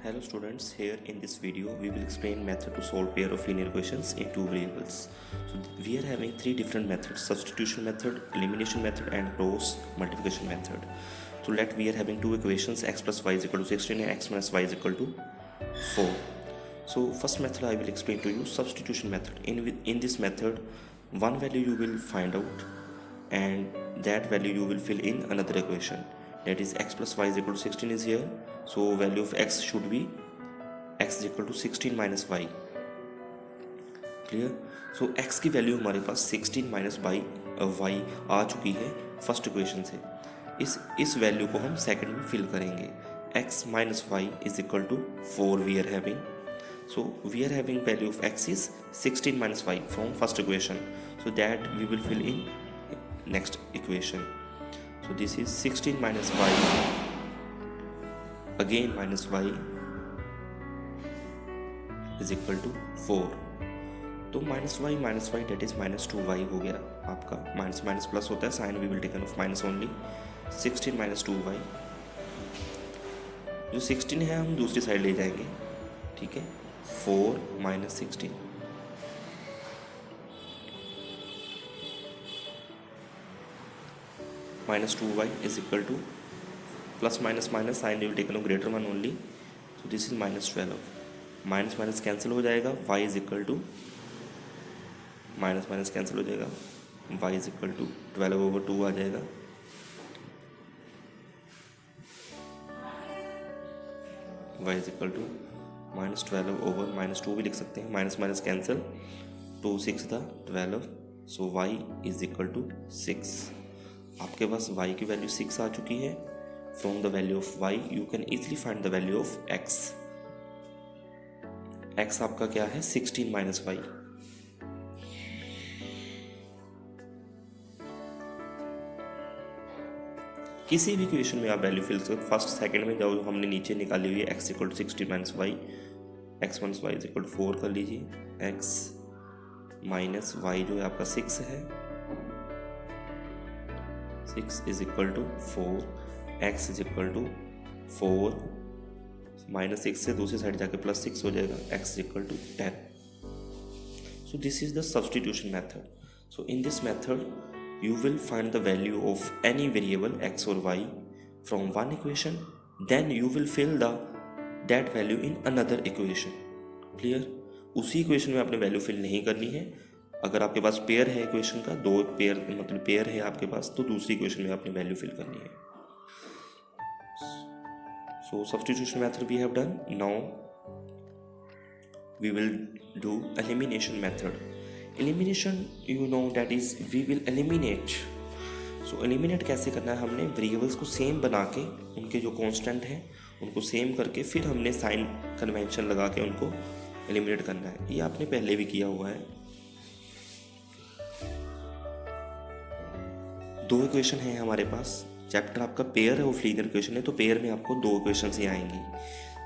Hello students, here in this video we will explain method to solve pair of linear equations in two variables. So we are having three different methods: substitution method, elimination method and cross multiplication method. So let we are having two equations, x plus y is equal to 16 and x minus y is equal to 4. So first method I will explain to you, substitution method. In this method, one value you will find out and that value you will fill in another equation. That is x plus y is equal to 16 is here, so value of x should be x is equal to 16 minus y. Clear? So x की value हमारे पास 16 minus y आ चुकी है first equation से. इस value को हम second में fill करेंगे. x minus y is equal to 4 we are having. So we are having value of x is 16 minus y from first equation. So that we will fill in next equation. So this is 16 minus y again minus y is equal to 4. तो minus y that is minus 2y हो गया आपका. Minus minus plus होता है, sign we will taken off minus only. 16 minus 2y, जो 16 है हम दूसरी साइड ले जाएंगे. ठीक है, 4 minus 16 minus 2y is equal to plus minus minus sign will taken off greater one only. So this is minus 12. Minus minus cancel हो जाएगा, y is equal to minus minus cancel हो जाएगा, y is equal to 12/2 आ जाएगा. y is equal to minus 12 minus 2 भी लिख सकते हैं. माइनस माइनस कैंसिल, 2 6 था 12. सो y इज इक्वल टू 6. आपके पास y की वैल्यू 6 आ चुकी है. From the value of y you can easily find the value of x. x आपका क्या है? 16 माइनस वाई. किसी भी इक्वेशन में आप वैल्यू फिल कर फर्स्ट सेकंड में जाओ. हमने नीचे निकाली हुई है x equal to 16 minus y, x minus y is equal to 4 कर लीजिए. x माइनस वाई जो है आपका 6 है, 6 is equal to 4. x is equal to 4 minus 6 से दूसरी साइड जाके प्लस 6 हो जाएगा. x is equal to 10. So this is the substitution method. So in this method you will find the value of any variable x or y from one equation, then you will fill that value in another equation. Clear? उसी equation में आपने value fill नहीं करनी है. अगर आपके पास pair है equation का, दो पेयर मतलब पेयर है आपके पास, तो दूसरी इक्वेशन में आपने वैल्यू फिल करनी है. So substitution method we have done. Now we will do elimination method. Elimination you know that is we will eliminate. So eliminate कैसे करना है? हमने वेरिएबल्स को सेम बना के उनके जो कांस्टेंट हैं उनको सेम करके फिर हमने साइन कन्वेंशन लगा के उनको एलिमिनेट करना है. ये आपने पहले भी किया हुआ है. दो इक्वेशन है हमारे पास. चैप्टर आपका पेयर ऑफ लीनियर इक्वेशन है, तो पेयर में आपको दो इक्वेशन ही आएंगी.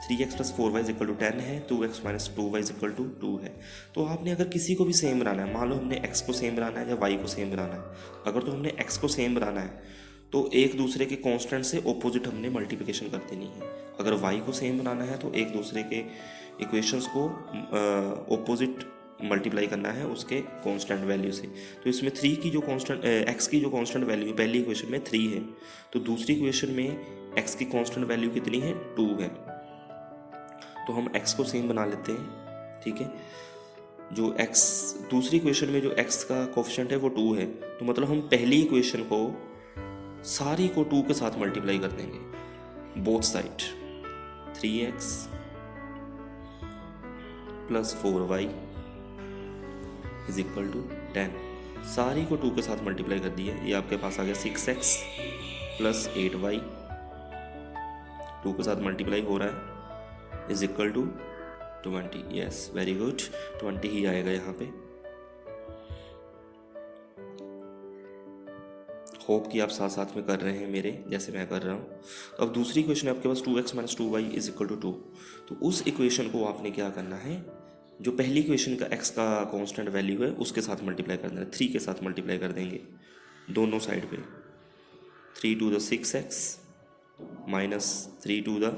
3x plus 4y is equal to 10 है, 2x minus 2y is equal to 2 है. तो आपने अगर किसी को भी सेम बनाना है, मान लो हमने x को सेम बनाना है या y को सेम बनाना है. अगर तो हमने x को सेम बनाना है तो एक दूसरे के कांस्टेंट से ऑपोजिट हमने मल्टीप्लिकेशन कर देनी है. अगर y को सेम बनाना है तो एक दूसरे के इक्वेशंस को ऑपोजिट मल्टीप्लाई करना है उसके कांस्टेंट वैल्यू से. तो इसमें 3 की जो कांस्टेंट x की जो कांस्टेंट वैल्यू पहली इक्वेशन में 3 है, तो दूसरी इक्वेशन में x की कांस्टेंट वैल्यू कितनी है? 2 है. तो हम x को सेम बना लेते हैं. ठीक है, जो x दूसरी इक्वेशन में जो x का कोफिशिएंट है वो 2 है, तो मतलब हम पहली इक्वेशन को सारी को 2 के साथ मल्टीप्लाई कर देंगे both side. 3x plus 4y is equal to 10. सारी को 2 के साथ मल्टीप्लाई कर दिया. ये आपके पास आ गया 6x प्लस 8y. 2 के साथ मल्टीप्लाई हो रहा है is equal to 20. Yes, very good, 20 ही आएगा यहाँ पे. होप कि आप साथ साथ में कर रहे हैं मेरे जैसे मैं कर रहा हूँ. तो अब दूसरी इक्वेशन है आपके पास 2x minus 2y is equal to 2. तो उस इक्वेशन को आपने क्या करना है? जो पहली इक्वेशन का x का कांस्टेंट वैल्यू है उसके साथ मल्टीप्लाई कर देना. 3 के साथ मल्टीप्लाई कर देंगे दोनों साइड पे. 3 to the 6x minus 3 to the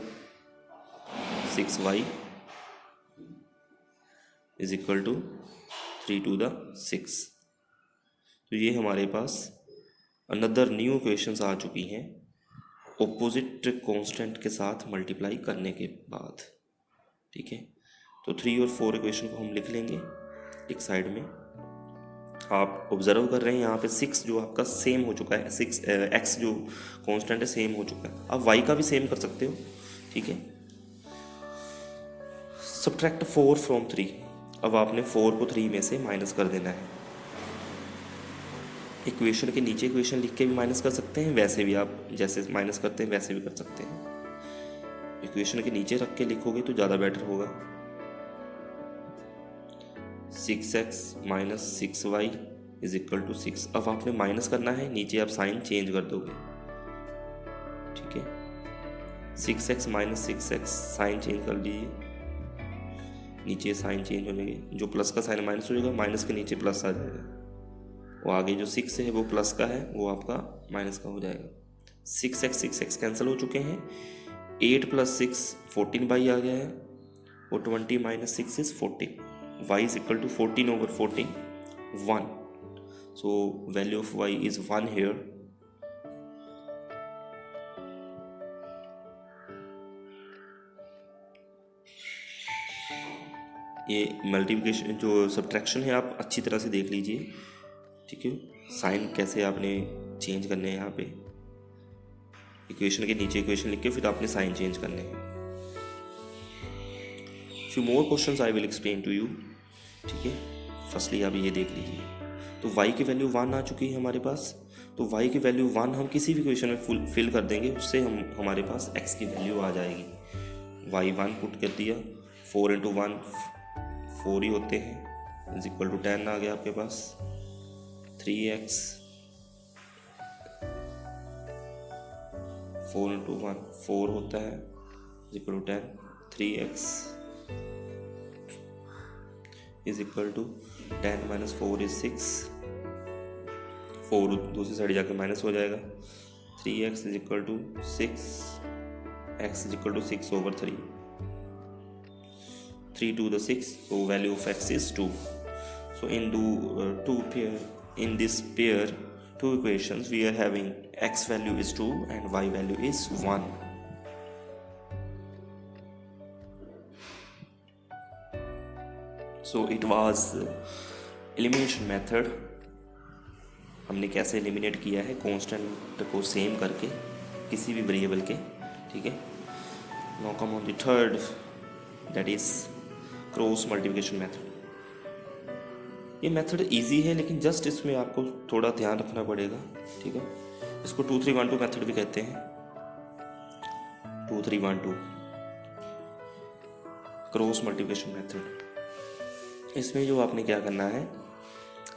6y is equal to 3 to the 6। तो ये हमारे पास अनदर न्यू इक्वेशंस आ चुकी हैं ऑपोजिट कांस्टेंट के साथ मल्टीप्लाई करने के बाद। ठीक है, तो 3 और 4 इक्वेशन को हम लिख लेंगे एक साइड में। आप ऑब्जर्व कर रहे हैं यहाँ पे 6 जो आपका सेम हो चुका है, 6 x जो कांस्टेंट है सेम हो चुका है। आप y का भी सेम कर सकते हो। ठीक है, सब्ट्रैक्ट 4 फ्रॉम 3। अब आपने 4 को 3 में से माइनस कर देना है। इक्वेशन के नीचे इक्वेशन लिख के भी माइनस कर सकते हैं, वैसे भी आप जैसे माइनस करते हैं वैसे भी कर सकते हैं। इक्वेशन के नीचे रख के लिखोगे तो ज़्यादा बेटर होगा। 6x minus 6y is equal to 6। अब आपने माइनस करना है, नीचे आप साइन चेंज कर दोगे। ठीक है, 6x minus 6x sign change कर लीजिए, नीचे साइन चेंज हो जाएंगे। जो प्लस का साइन माइनस हो जाएगा, माइनस के नीचे प्लस आ जाएगा। वो आगे जो 6 है वो प्लस का है, वो आपका माइनस का हो जाएगा। 6x कैंसिल हो चुके हैं। 8 + 6 14y आ गया है, और 20 - 6 is 14। y is equal to 14/14 1। so value of y is 1 here। ये मल्टीप्लिकेशन जो सब्ट्रैक्शन है आप अच्छी तरह से देख लीजिए। ठीक है, साइन कैसे आपने चेंज करने हैं। यहाँ पे इक्वेशन के नीचे इक्वेशन लिख के फिर आपने साइन चेंज करने हैं। Few more questions I will explain to you. ठीक है, फर्स्टली आप ये देख लीजिए। तो y की वैल्यू 1 आ चुकी है हमारे पास। तो y की वैल्यू 1 हम किसी भी इक्वेशन में फिल कर देंगे, उससे हमारे पास x की वैल्यू आ जाएगी। y 1 पुट कर दिया, 4 × 1 4 ही होते हैं, इज इक्वल टू 10 आ गया आपके पास। 3x 4 × 1 4 होता है, is equal to 10। 3x is equal to 10 - 4 is 6। 4 दूसरी साइड जाके माइनस हो जाएगा। 3x is equal to 6, x is equal to 6/3। 3 to the 6, so value of x is 2। so in this pair two equations we are having x value is 2 and y value is 1। so it was elimination method। हमने कैसे eliminate किया है constant को same करके किसी भी variable के। ठीक है, now come on the third, that is cross multiplication method. ये मेथड इजी है, लेकिन जस्ट इसमें आपको थोड़ा ध्यान रखना पड़ेगा। ठीक है, इसको 2 3 1 2 मेथड भी कहते हैं। 2 3 1 2 क्रॉस मल्टीप्लिकेशन मेथड। इसमें जो आपने क्या करना है,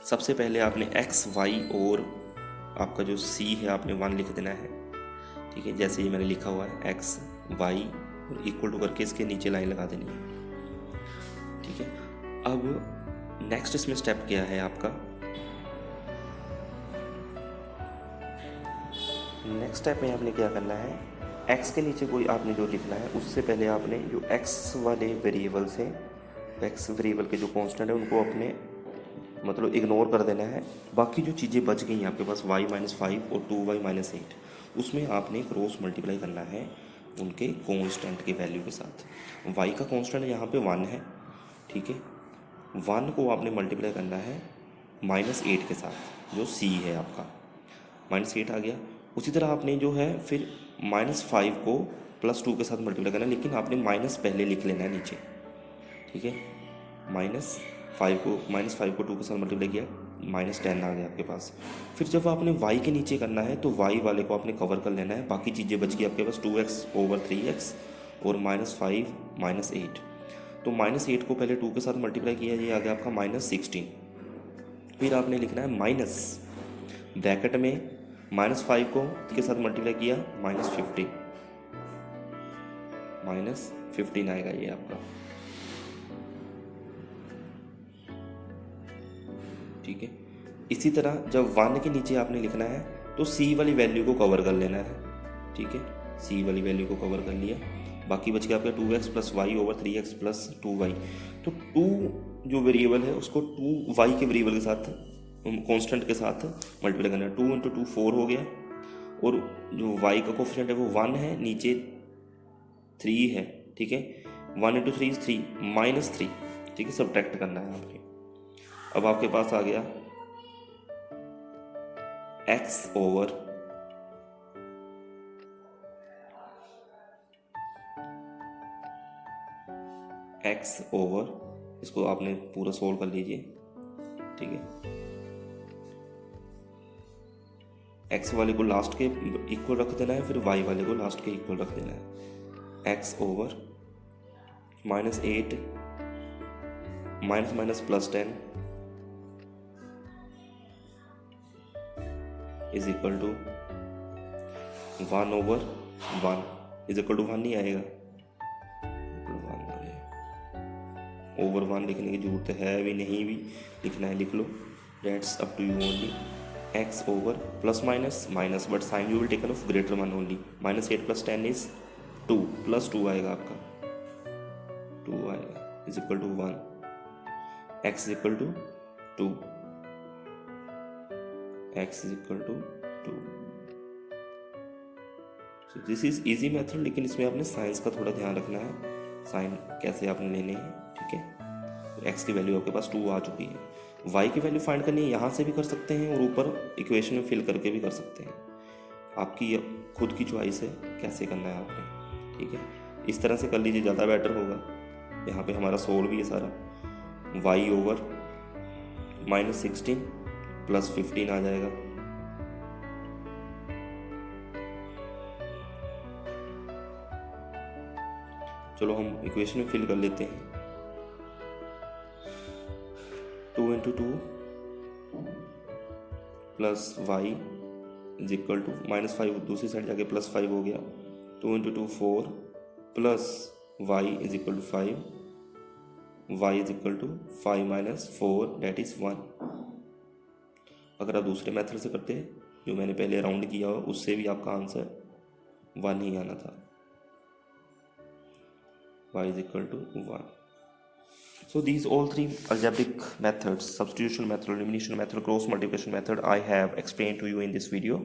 सबसे पहले आपने x y और आपका जो c है आपने 1 लिख देना है। ठीक है, जैसे ये मैंने लिखा हुआ है x y और इक्वल टू करके इसके नीचे लाइन लगा देनी है। ठीक है, अब नेक्स्ट इसमें स्टेप क्या है आपका, नेक्स्ट स्टेप में आपने क्या करना है, x के नीचे कोई आपने जो लिखना है उससे पहले आपने जो x वाले वेरिएबल्स हैं, x वेरिएबल के जो कांस्टेंट है उनको अपने मतलब इग्नोर कर देना है। बाकी जो चीज़ें बच गई हैं आपके पास y - 5 और 2y - 8, उसमें आपने क्रॉस मल्टीप्लाई करना है उनके कांस्टेंट के वैल्यू के साथ। y का कांस्टेंट यहाँ पे 1 है। ठीक है, 1 को आपने मल्टीप्लाई करना है -8 के साथ, जो c है आपका। -8 आ गया। उसी तरह आपने जो है फिर -5 को +2 के साथ मल्टीप्लाई करना है, लेकिन आपने माइनस पहले लिख लेना है नीचे। ठीक है, -5 को 2 के साथ मल्टीप्लाई किया, -10 आ गया आपके पास। फिर जब आपने y के नीचे करना है तो y वाले को आपने कवर कर लेना है। बाकी चीज़ें बच गई आपके पास 2x/3x और -5 - 8। तो -8 को पहले 2 के साथ मल्टीप्लाई किया, ये आ गया आपका -16। फिर आपने लिखना है माइनस ब्रैकेट में -5 को के साथ मल्टीप्लाई किया, -15 आएगा ये आपका। ठीक है, इसी तरह जब 1 के नीचे आपने लिखना है तो c वाली वैल्यू को कवर कर लेना है। ठीक है, c वाली वैल्यू को कवर कर लिया। बाकी बच गया आपका 2x plus Y over 3x plus 2y। तो 2 जो वेरिएबल है उसको 2y के वेरिएबल के साथ कांस्टेंट के साथ मल्टीप्लाई करना है। 2 इंटू 2 4 हो गया, और जो y का कोफिशिएंट है वो 1 है, नीचे 3 है, ठीक है। 1 इंटू 3 3 -3, ठीक है, सब्ट्रैक्ट करना है यहाँ पे। अब आपके पास आ गया x ओवर इसको आपने पूरा सोल्व कर लीजिए, ठीक है। x वाले को लास्ट के इक्वल रख देना है, फिर y वाले को लास्ट के इक्वल रख देना है। x over -8 minus plus 10 is equal to 1 over 1 is equal to 1 नहीं आएगा, ओवर 1 लिखने की जरूरत है भी नहीं, भी लिखना है लिख लो, dates up to you only. x over plus minus but sign you will taken off greater 1 only. -8 प्लस 10 इज 2 प्लस 2 आएगा आपका, 2 आएगा is equal to 1। x is equal to 2, x is equal to 2। So this is easy method, लेकिन इसमें आपने science का थोड़ा ध्यान रखना है, साइन कैसे आपने लेने हैं, ठीक है। तो x की वैल्यू आपके पास 2 आ चुकी है। y की वैल्यू फाइंड करनी है, यहाँ से भी कर सकते हैं और ऊपर इक्वेशन में फिल करके भी कर सकते हैं, आपकी खुद की चॉइस है कैसे करना है आपने, ठीक है। इस तरह से कर लीजिए, ज़्यादा बेटर होगा। यहाँ पे हमारा सोल्व भी है सारा। y ओवर -16 प्लस 15 आ जाएगा, चलो हम इक्वेशन में फिल कर लेते हैं। 2 into 2 plus y is equal to -5, दूसरी साइड जाके +5 हो गया। 2 into 2 4 plus y is equal to 5, y is equal to 5 minus 4 that is 1। अगर आप दूसरे मेथड से करते हैं, जो मैंने पहले राउंड किया हो, उससे भी आपका आंसर 1 ही आना था। y is equal to 1. So these all three algebraic methods, substitution method, elimination method, cross multiplication method, I have explained to you in this video.